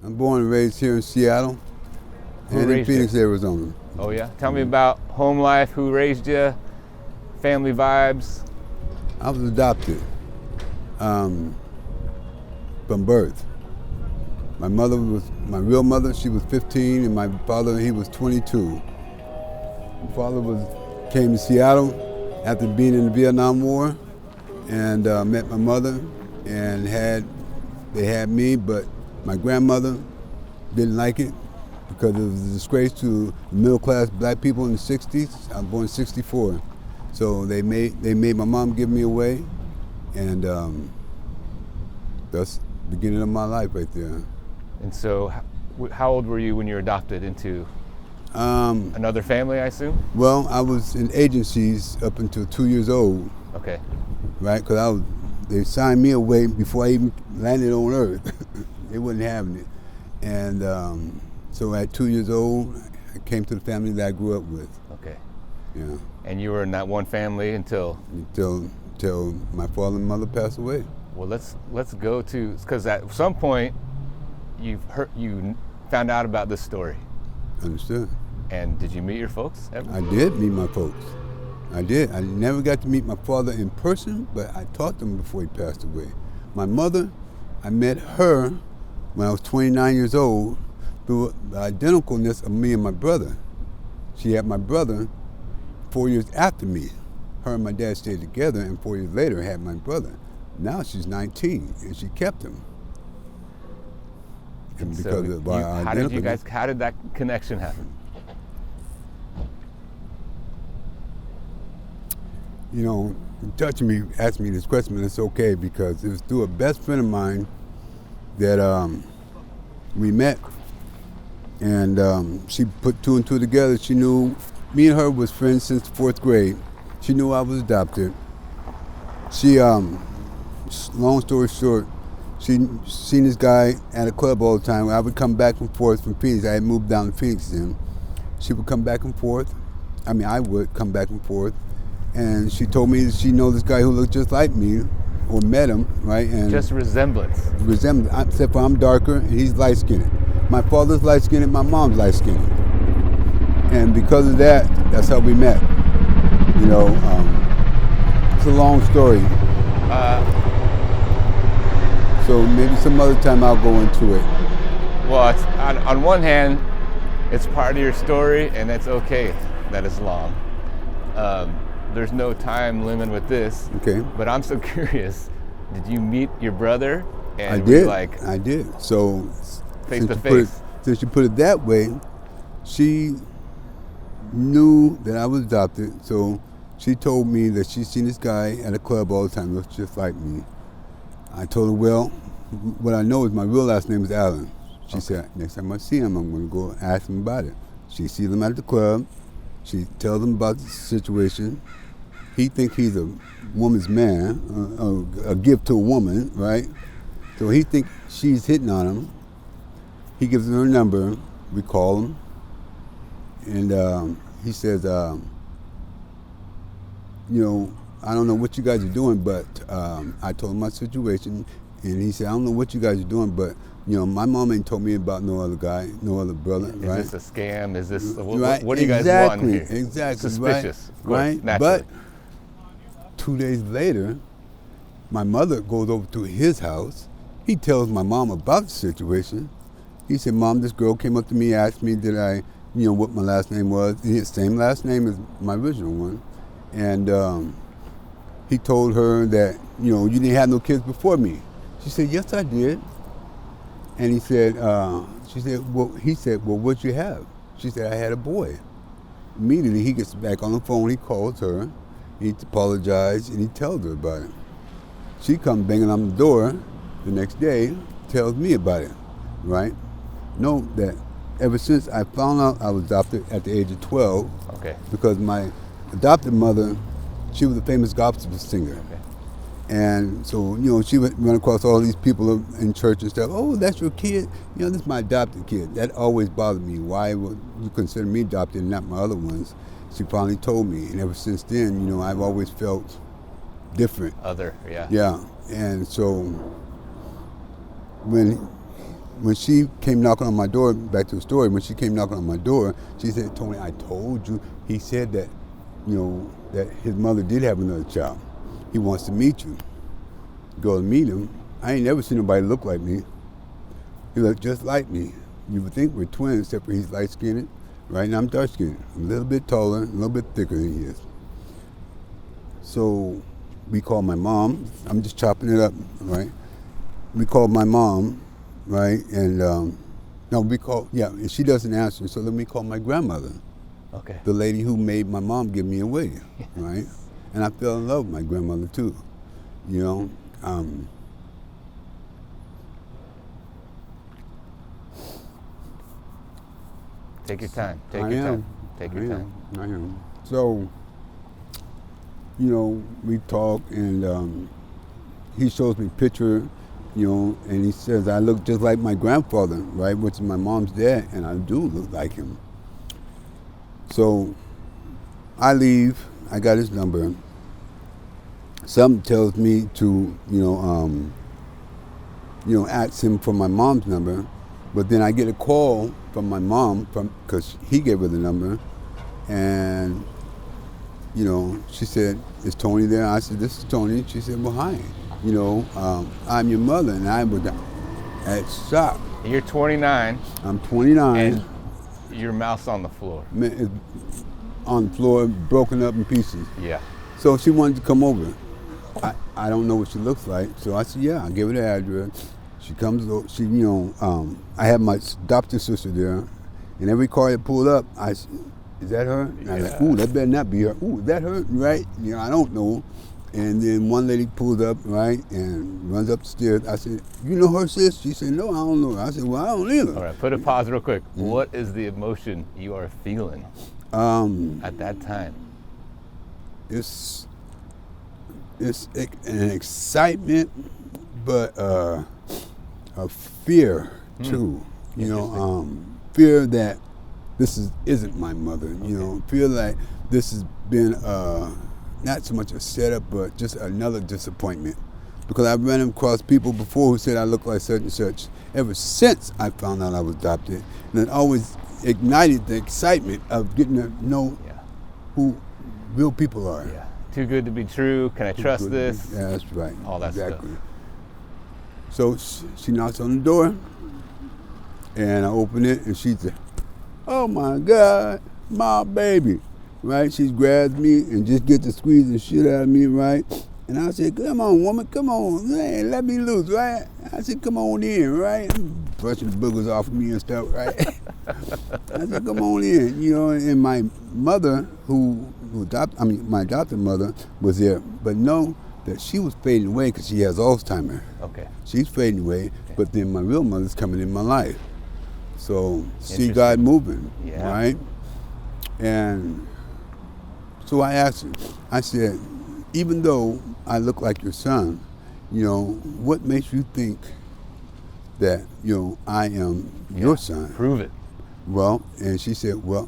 I'm born and raised here in Seattle and in Phoenix, Arizona. Oh yeah? Tell me about home life, who raised you, family vibes. I was adopted from birth. My mother was, my real mother, she was 15, and my father, he was 22. My father came to Seattle after being in the Vietnam War and met my mother, and they had me, but my grandmother didn't like it because it was a disgrace to middle-class black people in the 60s. I was born in 64. So they made my mom give me away, and that's the beginning of my life right there. And so how old were you when you were adopted into another family, I assume? Well, I was in agencies up until 2 years old. Okay. Right, because they signed me away before I even landed on Earth. They wasn't having it. And so at 2 years old, I came to the family that I grew up with. Okay. Yeah. And you were in that one family until my father and mother passed away. Well, let's go to, because at some point you found out about this story. Understood. And did you meet your folks ever? I did meet my folks. I did. I never got to meet my father in person, but I talked to him before he passed away. My mother, I met her when I was 29 years old through the identicalness of me and my brother. She had my brother 4 years after me. Her and my dad stayed together, and 4 years later had my brother. Now she's 19, and she kept him. And because of our identicalness. How did that connection happen? You know, touching me, asking me this question, but it's okay because it was through a best friend of mine that we met, and she put two and two together. She knew me and her was friends since the 4th grade. She knew I was adopted. She, long story short, she seen this guy at a club all the time. I would come back and forth from Phoenix. I had moved down to Phoenix then. She would come back and forth. I would come back and forth. And she told me that she knows this guy who looked just like me, or met him, right? And just resemblance. Except for I'm darker and he's light-skinned. My father's light-skinned, my mom's light-skinned. And because of that, that's how we met. You know, it's a long story. So maybe some other time I'll go into it. Well, it's, on one hand, it's part of your story, and that's okay that it's long. There's no time limit with this. Okay. But I'm so curious. Did you meet your brother? And I did. I did. So face to face. Since you put it that way, she knew that I was adopted. So she told me that she'd seen this guy at a club all the time, looks just like me. I told her, well, what I know is my real last name is Allen. She said, next time I see him, I'm going to go ask him about it. She sees him at the club. She tells him about the situation. He thinks he's a woman's man, a gift to a woman, right? So he thinks she's hitting on him. He gives her number. We call him. And he says, you know, I don't know what you guys are doing, but I told him my situation. And he said, I don't know what you guys are doing, but you know, my mom ain't told me about no other guy, no other brother, right? Is this a scam? Is this, right? What do you guys want here? Exactly, Suspicious, right? Naturally. But 2 days later, my mother goes over to his house. He tells my mom about the situation. He said, Mom, this girl came up to me, asked me did I, you know, what my last name was. His same last name as my original one. And he told her that, you know, you didn't have no kids before me. She said, yes, I did. And he said, he said, well, what'd you have? She said, I had a boy. Immediately, he gets back on the phone, he calls her, he apologized, and he tells her about it. She comes banging on the door the next day, tells me about it, right? Know that ever since I found out I was adopted at the age of 12, because my adopted mother, she was a famous gospel singer. Okay. And so, you know, she would run across all these people in church and stuff. Oh, that's your kid? You know, this is my adopted kid. That always bothered me. Why would you consider me adopted and not my other ones? She finally told me. And ever since then, you know, I've always felt different. Other, yeah. Yeah. And so when when she came knocking on my door, back to the story, when she came knocking on my door, she said, Tony, I told you. He said that, that his mother did have another child. He wants to meet you. Go to meet him. I ain't never seen nobody look like me. He looked just like me. You would think we're twins, except for he's light-skinned. Right now I'm dark-skinned. I'm a little bit taller, a little bit thicker than he is. So we called my mom. I'm just chopping it up, right? We called my mom, right? And and she doesn't answer, so let me call my grandmother. Okay. The lady who made my mom give me away, right? And I fell in love with my grandmother too, Take your time. Take your time. I am. So, we talk, and he shows me a picture, and he says I look just like my grandfather, right, which is my mom's dad, and I do look like him. So I leave. I got his number. Something tells me to, ask him for my mom's number, but then I get a call from my mom because he gave her the number, and she said, "Is Tony there?" I said, "This is Tony." She said, "Well, hi. I'm your mother," and I was at shock. You're 29. I'm 29. And your mouth's on the floor. On the floor, broken up in pieces. Yeah. So she wanted to come over. I don't know what she looks like, so I said, "Yeah." I gave her the address. She comes. I had my adopted sister there, and every car that pulled up, I said, "Is that her?" And I was like, "Ooh, that better not be her. Ooh, is that her?" Right? I don't know. And then one lady pulled up, right, and runs up the stairs. I said, "You know her, sis?" She said, "No, I don't know her." I said, "Well, I don't either." All right, put a pause real quick. Mm-hmm. What is the emotion you are feeling at that time? It's an excitement, but a fear too. Fear that this isn't my mother. Feel like this has been not so much a setup, but just another disappointment. Because I've run across people before who said I look like such and such. Ever since I found out I was adopted, and it always ignited the excitement of getting to know who real people are. Yeah. Too good to be true. Can I trust this? Yeah, that's right. All that exactly. stuff. So she knocks on the door, and I open it, and she said, "Oh my God, my baby." Right? She grabs me and just gets to squeeze the shit out of me, right? And I said, "Come on, woman, come on. Hey, let me loose," right? I said, "Come on in," right? Brushing the boogers off of me and stuff, right? I said, "Come on in," and my mother, my adopted mother was there, but know that she was fading away because she has Alzheimer's. Okay. She's fading away, but then my real mother's coming in my life. So see God moving, right? And so I asked her, I said, "Even though I look like your son, what makes you think that, I am your son?" Prove it. Well, and she said, "What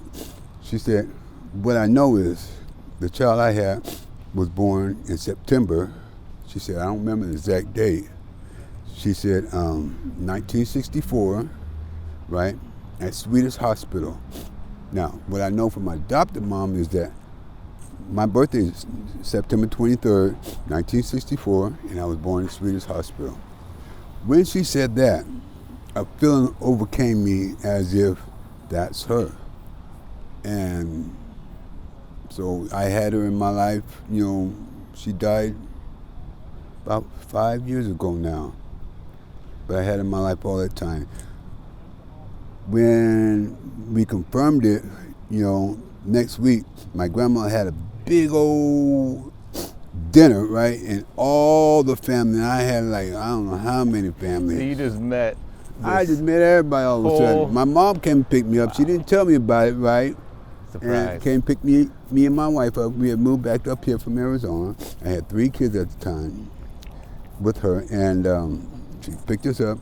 I know is the child I had was born in September." She said, "I don't remember the exact date." She said, 1964, right, at Swedish Hospital. Now, what I know from my adopted mom is that my birthday is September 23rd, 1964, and I was born in Swedish Hospital. When she said that, a feeling overcame me as if that's her. And so I had her in my life. She died about 5 years ago now, but I had her in my life all that time. When we confirmed it, next week, my grandma had a big old dinner, right? And all the family, I had I don't know how many families. So you just met. I just met everybody all of a sudden. My mom came and picked me up. Wow. She didn't tell me about it, right? Surprise. And came pick me and my wife up. We had moved back up here from Arizona. I had 3 kids at the time with her, and she picked us up.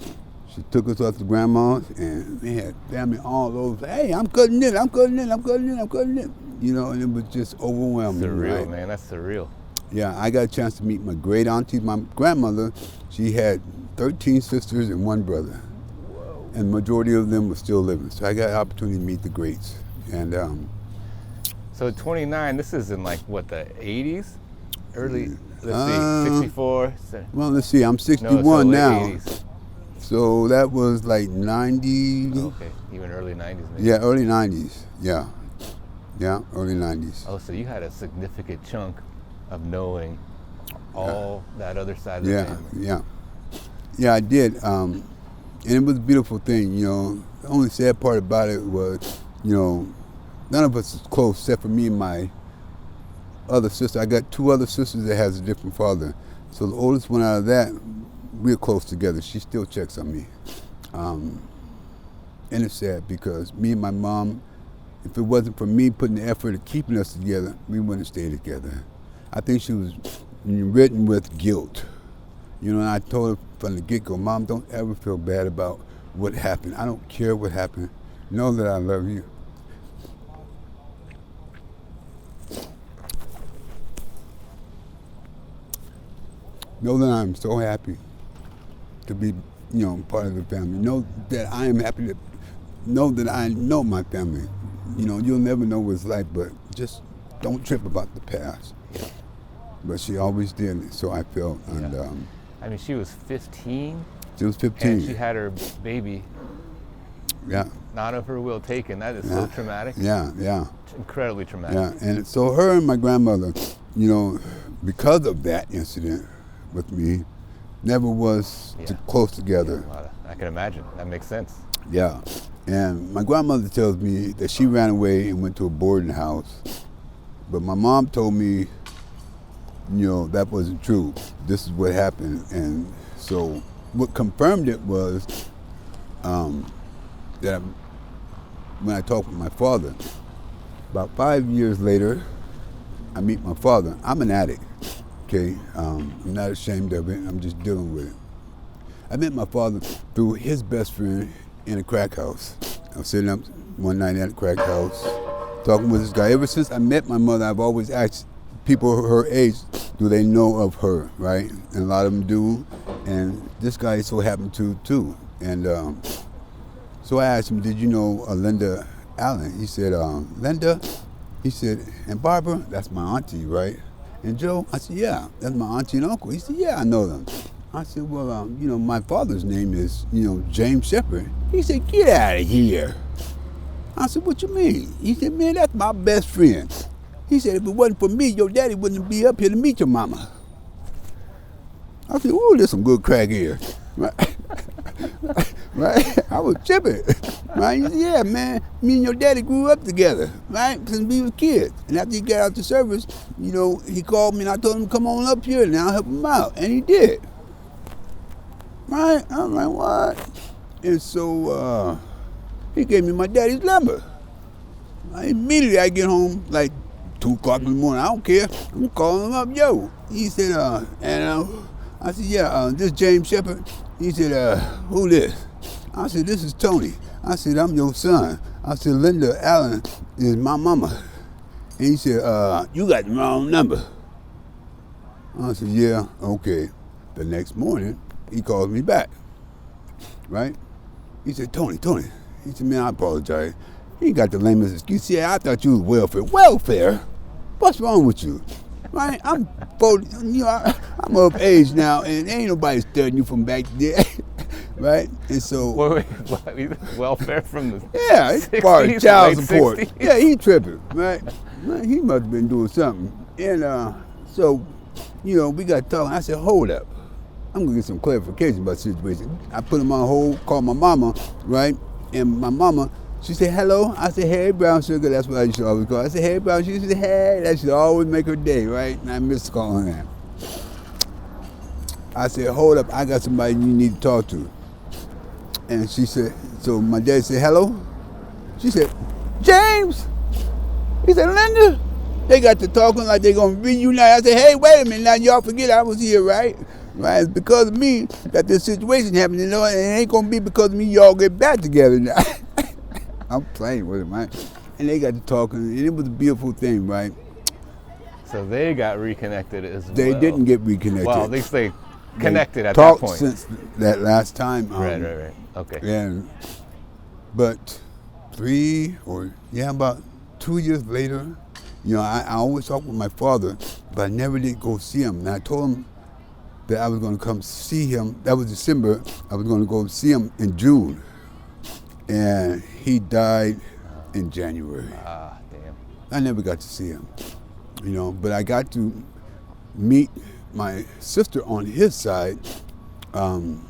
She took us up to grandma's, and we had family all over. "Hey, I'm cutting it, I'm cutting it, I'm cutting it, I'm cutting it." And it was just overwhelming. Surreal, right? Man, that's surreal. Yeah, I got a chance to meet my great auntie. My grandmother, she had 13 sisters and 1 brother. Whoa. and the majority of them were still living. So I got an opportunity to meet the greats. And so at 29, this is in like what, the 80s? Early, let's see, 64. Well, let's see, I'm 61 so late now. 80s. So that was like 90. Okay, even early 90s maybe. Yeah, early 90s. Yeah. Yeah, early 90s. Oh, so you had a significant chunk of knowing all that other side of the family. Yeah, I did. And it was a beautiful thing, you know. The only sad part about it was, you know, none of us is close except for me and my other sister. I got 2 other sisters that has a different father. So the oldest one out of that, we're close together. She still checks on me. And it's sad because me and my mom, if it wasn't for me putting the effort of keeping us together, we wouldn't stay together. I think she was written with guilt. You know, and I told her from the get-go, Mom, don't ever feel bad about what happened. I don't care what happened. Know that I love you. Know that I'm so happy to be, you know, part of the family. Know that I am happy to know that I know my family. You know, you'll never know what it's like, but just don't trip about the past. But she always did, so I felt. And I mean, she was 15. She was 15. And she had her baby. Yeah. Not of her will taken. That is so traumatic. Yeah. It's incredibly traumatic. Yeah, and so her and my grandmother, you know, because of that incident with me, never was close together. I can imagine. That makes sense. Yeah. And my grandmother tells me that she ran away and went to a boarding house. But my mom told me, you know, that wasn't true. This is what happened. And so what confirmed it was that when I talked with my father, about 5 years later, I meet my father. I'm an addict, okay? I'm not ashamed of it. I'm just dealing with it. I met my father through his best friend in a crack house. I was sitting up one night at a crack house, talking with this guy. Ever since I met my mother, I've always asked people her age, do they know of her, right? And a lot of them do, and this guy so happened to too. And so I asked him, did you know Linda Allen? He said, Linda? He said, and Barbara, that's my auntie, right? And Joe? I said, yeah, that's my auntie and uncle. He said, yeah, I know them. I said, well, you know, my father's name is, you know, James Shepherd. He said, get out of here. I said, what you mean? He said, man, that's my best friend. He said, if it wasn't for me, your daddy wouldn't be up here to meet your mama. I said, ooh, there's some good crack here. Right? Right? I was tripping. Right? He said, yeah, man, me and your daddy grew up together, right? Since we were kids. And after he got out the service, you know, he called me and I told him to come on up here and I'll help him out. And he did. Right? I was like, what? And so he gave me my daddy's number. Immediately I get home, like 2 o'clock in the morning. I don't care. I'm calling him up, yo. He said, I said, yeah, this James Shepherd. He said, who this? I said, this is Tony. I said, I'm your son. I said, Linda Allen is my mama. And he said, you got the wrong number. I said, yeah, okay. The next morning, he calls me back, right? He said, Tony. He said, man, I apologize. He got the lamest excuse. He said, I thought you was welfare. Welfare? What's wrong with you? Right? I'm 40, you know, I'm of age now, and ain't nobody studying you from back there, right? And so, wait, welfare from the 60s, it's part of child late support. 60s. Yeah, he tripping, right? He must have been doing something. And so, you know, we got talking. I said, hold up, I'm gonna get some clarification about the situation. I put him on hold, called my mama, right? And my mama, she said, hello. I said, hey, brown sugar. That's what I used to always call her. I said, hey, brown sugar. She said, hey. That should always make her day, right? And I missed calling her. I said, hold up. I got somebody you need to talk to. And she said, so my dad said, hello? She said, James? He said, Linda? They got to talking like they're going to reunite. I said, hey, wait a minute. Now, y'all forget I was here, right? Right? It's because of me that this situation happened, you know, and it ain't going to be because of me y'all get back together now. I'm playing with him, right? And they got to talking, and it was a beautiful thing, right? So they got reconnected as well. They didn't get reconnected. Well, at least they connected at that talked point. since that last time. Right. Okay. But about 2 years later, I always talked with my father, but I never did go see him. And I told him that I was going to come see him. That was December. I was going to go see him in June. And he died in January. Damn. I never got to see him, but I got to meet my sister on his side. And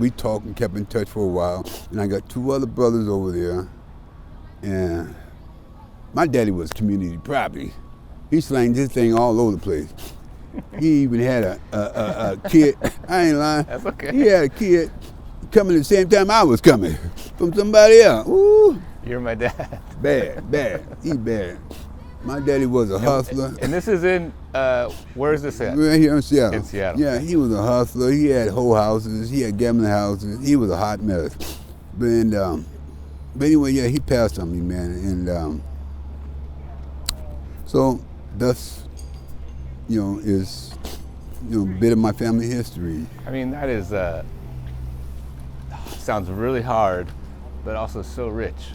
we talked and kept in touch for a while. And I got 2 other brothers over there. And my daddy was community property. He slanged his thing all over the place. He even had a kid. I ain't lying. That's okay. He had a kid coming at the same time I was coming from somebody else. Ooh. You're my dad. Bad. He bad. My daddy was a hustler. And this is in, where is this at? Right here in Seattle. In Seattle. Yeah, he was a hustler. He had whole houses. He had gambling houses. He was a hot mess. But anyway, yeah, he passed on me, man. And so that's, is, a bit of my family history. I mean, that is, sounds really hard, but also so rich.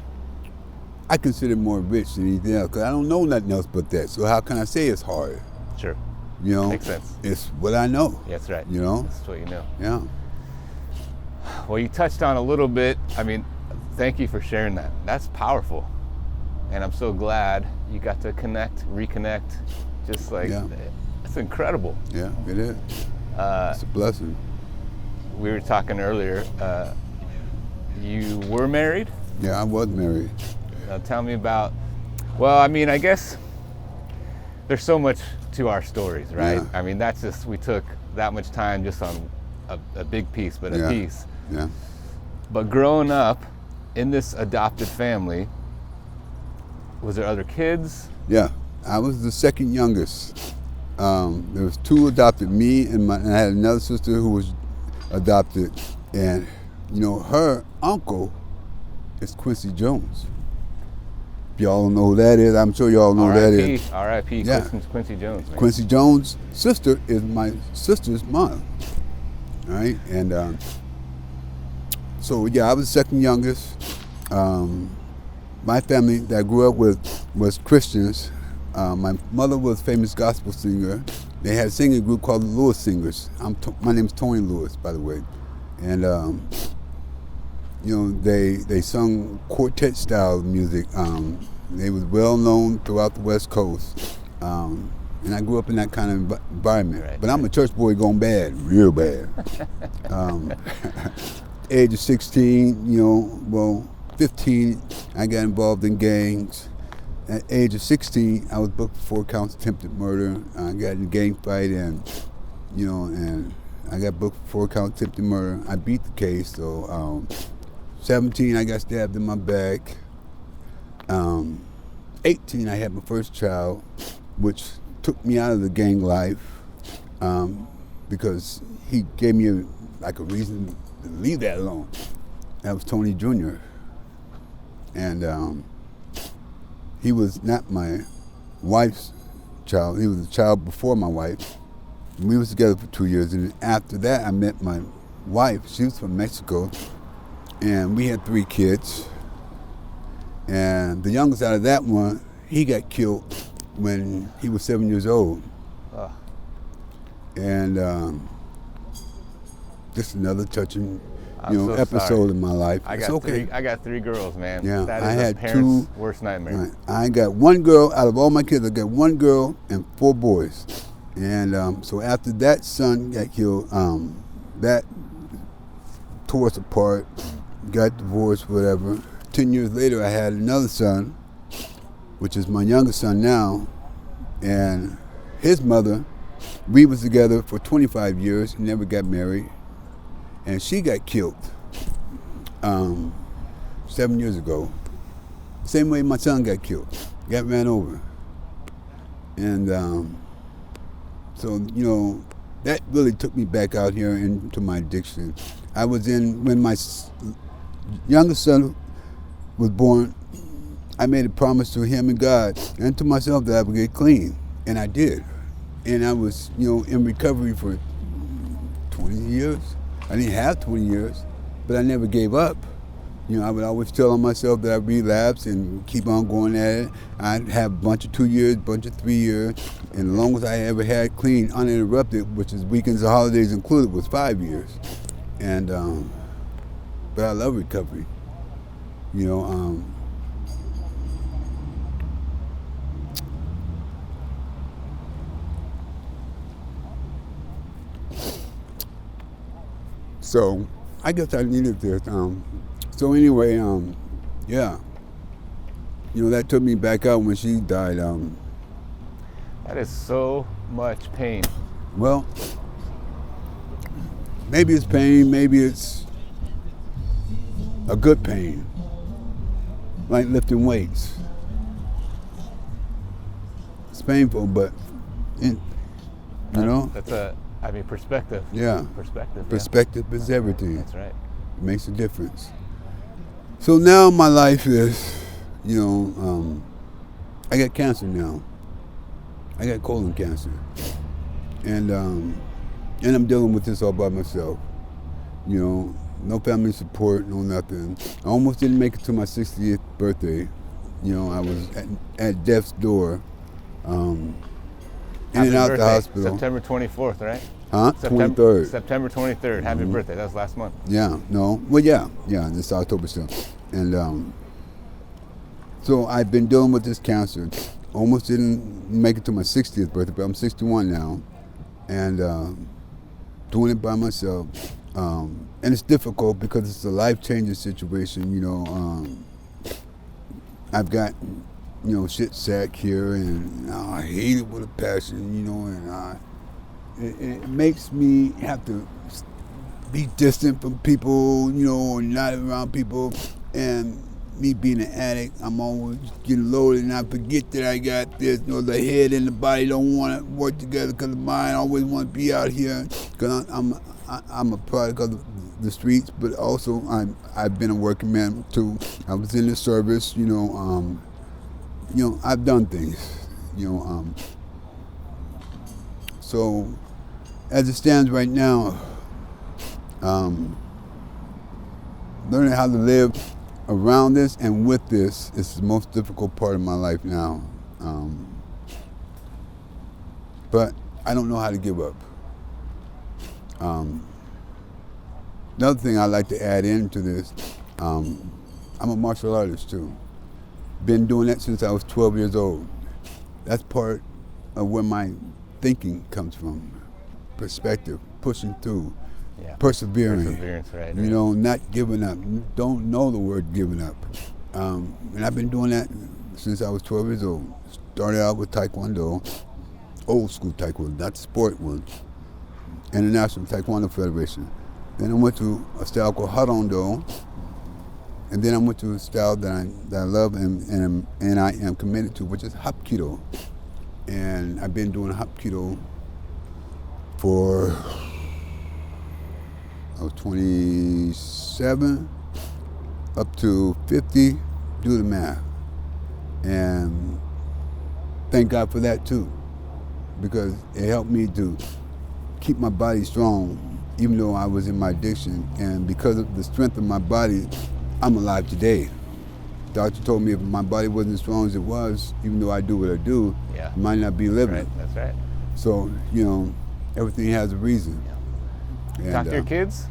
I consider it more rich than anything else because I don't know nothing else but that. So how can I say it's hard? Sure. Makes sense. It's what I know. Yeah, that's right. That's what you know. Yeah. Well, you touched on a little bit. I mean, thank you for sharing that. That's powerful. And I'm so glad you got to reconnect. Just like, it's incredible. Yeah, it is. It's a blessing. We were talking earlier. You were married? Yeah, I was married. Now tell me about, well, I mean, I guess there's so much to our stories, right? Yeah. I mean, that's just, we took that much time just on a big piece, but a piece. Yeah. But growing up in this adopted family, was there other kids? Yeah, I was the second youngest. There was 2 adopted, me and I had another sister who was adopted. And, her uncle is Quincy Jones. If y'all don't know who that is, I'm sure y'all know who that is. R.I.P. Yeah. Quincy Jones, man. Quincy Jones' sister is my sister's mom. All right? And so, yeah, I was the second youngest. My family that I grew up with was Christians. My mother was a famous gospel singer. They had a singing group called the Lewis Singers. My name's Tony Lewis, by the way. And, they sung quartet style music. They was well known throughout the West Coast. And I grew up in that kind of environment. Right. But I'm a church boy gone bad, real bad. Age of 16, 15, I got involved in gangs. At age of 16, I was booked for 4 counts of attempted murder. I got in a gang fight and I got booked for 4 counts of attempted murder. I beat the case, so 17, I got stabbed in my back. 18, I had my first child, which took me out of the gang life because he gave me a reason to leave that alone. That was Tony Jr. And he was not my wife's child. He was a child before my wife. We was together for 2 years, and after that, I met my wife. She was from Mexico, and we had 3 kids. And the youngest out of that one, he got killed when he was 7 years old. And just another touching, so episode sorry. in my life. I It's got okay. I got 3 girls, man. Yeah, That is I had a parent's 2 worst nightmare. Right. I got 1 girl out of all my kids. I got 1 girl and 4 boys. And so after that son got killed, that tore us apart, got divorced, whatever. 10 years later, I had another son, which is my youngest son now, and his mother, we was together for 25 years, never got married, and she got killed 7 years ago. Same way my son got killed, got ran over. And so, that really took me back out here into my addiction. I was when my youngest son was born, I made a promise to him and God and to myself that I would get clean, and I did. and I was, in recovery for 20 years. I didn't have 20 years, but I never gave up. I would always tell on myself that I relapse and keep on going at it. I'd have a bunch of 2 years, bunch of 3 years, and the longest I ever had clean, uninterrupted, which is weekends and holidays included, was 5 years. And but I love recovery. So I guess I needed this. So anyway, yeah. That took me back out when she died. That is so much pain. Well, maybe it's pain, maybe it's a good pain, like lifting weights. It's painful, but That's perspective. Yeah. Perspective. Perspective is everything. That's right. It makes a difference. So now my life is, I got cancer now. I got colon cancer. And I'm dealing with this all by myself. No family support, no nothing. I almost didn't make it to my 60th birthday. I was at death's door. In and out the hospital. September 24th, right? Huh? 23rd. September 23rd. Happy birthday. That was last month. Yeah, no. Well, yeah, this October still. And so I've been dealing with this cancer. Almost didn't make it to my 60th birthday, but I'm 61 now. And doing it by myself. And it's difficult because it's a life-changing situation. I've got, shit sack here, and I hate it with a passion, and it makes me have to be distant from people, not around people. And me being an addict, I'm always getting loaded, and I forget that I got this. The head and the body don't want to work together because the mind always want to be out here. Because I'm a product of the streets, but also I've been a working man too. I was in the service, I've done things, So as it stands right now, learning how to live around this and with this is the most difficult part of my life now. But I don't know how to give up. Another thing I'd like to add into this, I'm a martial artist too. Been doing that since I was 12 years old. That's part of where my thinking comes from. Perspective, pushing through, persevering. Perseverance, right. Not giving up. Don't know the word giving up. And I've been doing that since I was 12 years old. Started out with Taekwondo, old school Taekwondo, not the sport one. International Taekwondo Federation. Then I went to a style called Hadondo, and then I went to a style that I love and I am committed to, which is Hapkido. And I've been doing Hapkido for, I was 27 up to 50, do the math. And thank God for that too, because it helped me to keep my body strong, even though I was in my addiction. And because of the strength of my body, I'm alive today. Doctor told me if my body wasn't as strong as it was, even though I do what I do, I might not be living. Right. That's right. So, everything has a reason. Yeah. Talk to your kids?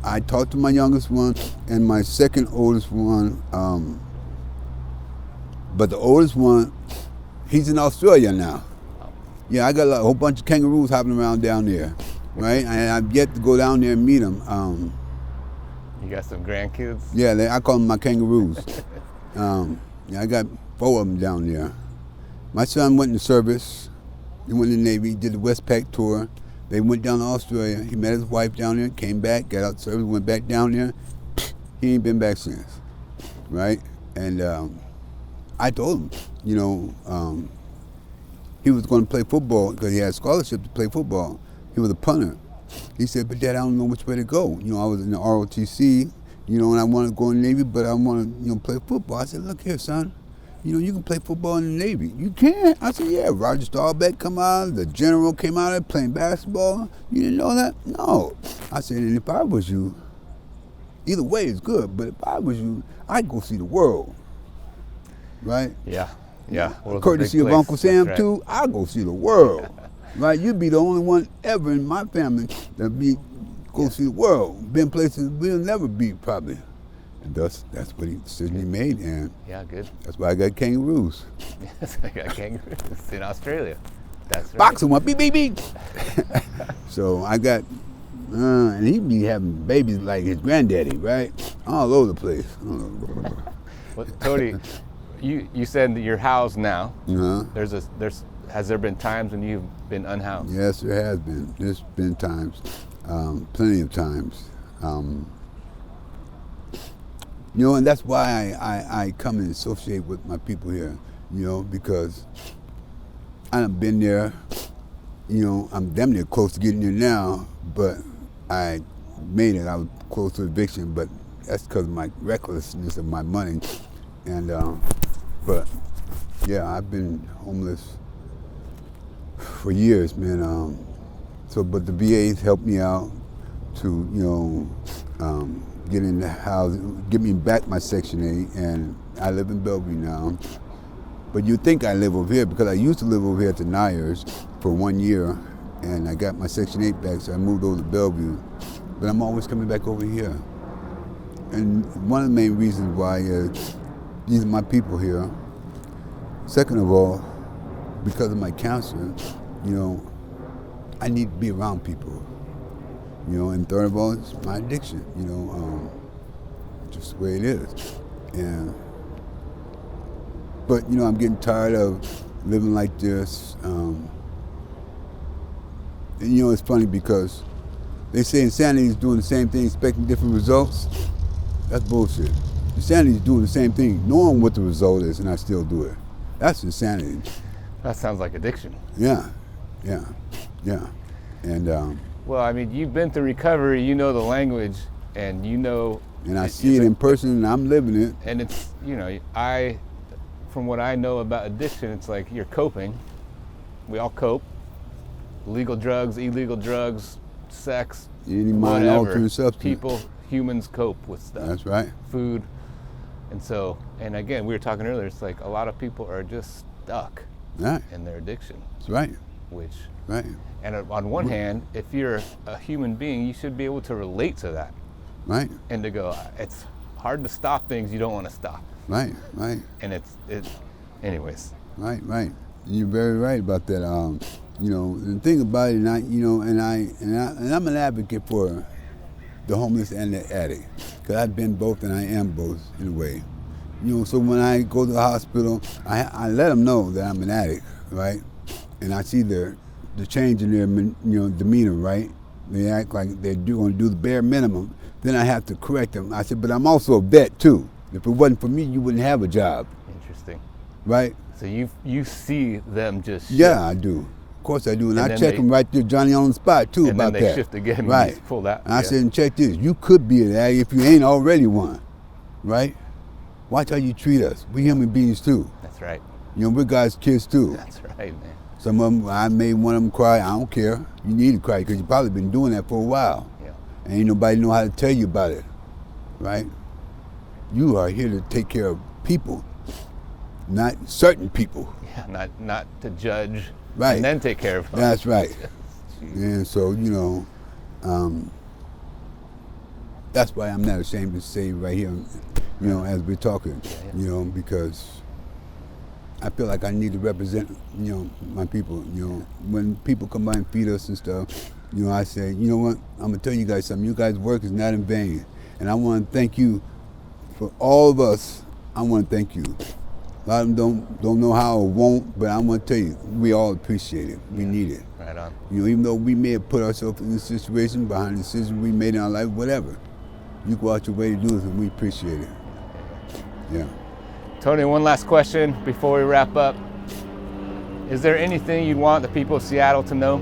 I talked to my youngest one and my second oldest one. But the oldest one, he's in Australia now. Yeah, I got a whole bunch of kangaroos hopping around down there, right? And I've yet to go down there and meet them. You got some grandkids? Yeah, I call them my kangaroos. I got 4 of them down there. My son went in the service. He went in the Navy, did the Westpac tour. They went down to Australia. He met his wife down there, came back, got out of service, went back down there. He ain't been back since, right? And I told him, he was going to play football because he had a scholarship to play football. He was a punter. He said, but Dad, I don't know which way to go. I was in the ROTC, and I want to go in the Navy, but I want to, play football. I said, look here, son, you can play football in the Navy. You can? I said, yeah. Roger Staubach come out, the general came out there playing basketball. You didn't know that? No. I said, and if I was you, either way is good, but if I was you, I'd go see the world, right? Yeah. Courtesy of Uncle Sam, too, I'll go see the world, right? You'd be the only one ever in my family that go see the world. Been places we'll never be, probably. And thus, that's what the decision he made, and good. That's why I got kangaroos. Yes, I got kangaroos in Australia. That's right. Boxing one, beep, beep, beep. So I got, and he be having babies like his granddaddy, right? All over the place. Well, Tony, you said that you're housed now. Uh-huh. Has there been times when you've been unhoused? Yes, there has been. There's been times, plenty of times. And that's why I come and associate with my people here, because I've been there, I'm damn near close to getting there now, but I made it. I was close to eviction, but that's because of my recklessness of my money. And, but yeah, I've been homeless for years, man. But the VA's helped me out to, get in the house, give me back my Section 8, and I live in Bellevue now. But you think I live over here because I used to live over here at the Nyers for 1 year, and I got my Section 8 back, so I moved over to Bellevue. But I'm always coming back over here. And one of the main reasons why is these are my people here. Second of all, because of my cancer, I need to be around people. And third of all, it's my addiction, just the way it is. But I'm getting tired of living like this. And it's funny because they say insanity is doing the same thing, expecting different results. That's bullshit. Insanity is doing the same thing, knowing what the result is, and I still do it. That's insanity. That sounds like addiction. Yeah. And well, I mean, you've been through recovery, you know the language, and and I see it in person, and I'm living it. And it's, from what I know about addiction, it's like you're coping. We all cope. Legal drugs, illegal drugs, sex, any mind-altering substance. People, humans cope with stuff. That's right. Food. And again, we were talking earlier, it's like a lot of people are just stuck in their addiction. That's right. Right. And on one hand, if you're a human being, you should be able to relate to that. Right. And to go, it's hard to stop things you don't want to stop. Right. And anyways. Right. You're very right about that. The thing about it, and I'm an advocate for the homeless and the addict, because I've been both and I am both in a way. So when I go to the hospital, I let them know that I'm an addict, right? And I see the change in their demeanor, right? They act like they're going to do the bare minimum. Then I have to correct them. I said, but I'm also a vet too. If it wasn't for me, you wouldn't have a job. Interesting. Right? So you see them just shift. Yeah, I do. Of course I do. And I check them right there, Johnny, on the spot too, about that. And then they shift again. Right. And pull that. And I said, and check this. You could be an addict if you ain't already one. Right? Watch how you treat us. We human beings too. That's right. We're God's kids too. That's right, man. Some of them, I made one of them cry. I don't care. You need to cry because you've probably been doing that for a while. Yeah. And ain't nobody know how to tell you about it, right? You are here to take care of people, not certain people. Yeah, not to judge right. and then take care of them. That's right. And so, that's why I'm not ashamed to say right here, as we're talking, because I feel like I need to represent, my people. When people come by and feed us and stuff, I say, you know what? I'm gonna tell you guys something. You guys' work is not in vain, and I want to thank you for all of us. I want to thank you. A lot of them don't know how or won't, but I want to tell you, we all appreciate it. We need it. Right on. Even though we may have put ourselves in this situation behind the decision we made in our life, whatever. You go out your way to do this, and we appreciate it. Yeah. Tony, one last question before we wrap up. Is there anything you'd want the people of Seattle to know?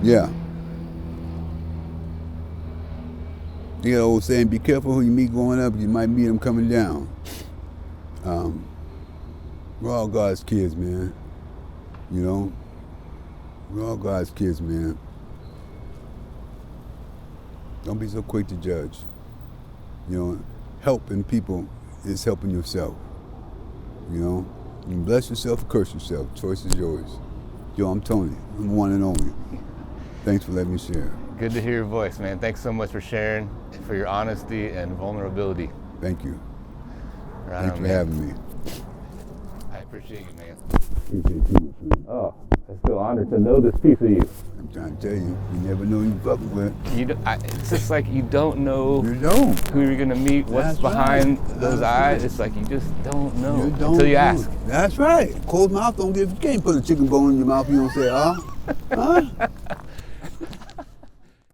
Yeah. You know, old saying, be careful who you meet going up, you might meet them coming down. We're all God's kids, man. You know? We're all God's kids, man. Don't be so quick to judge. You know, helping people is helping yourself. You know? You can bless yourself or curse yourself. Choice is yours. Yo, I'm Tony. I'm one and only. Thanks for letting me share. Good to hear your voice, man. Thanks so much for sharing, for your honesty and vulnerability. Thank you. Right Thanks on, for man. having me. I appreciate you, man. Appreciate you, my friend. Oh, I feel honored to know this piece of you. I'm trying to tell you, you never know who you fucking with. It's just like you don't know You don't. who you're gonna meet, what's That's behind right. those That's eyes. right. It's like you just don't know You don't until you know. ask. That's right. Closed mouth don't give. You can't put a chicken bone in your mouth. You don't say, huh?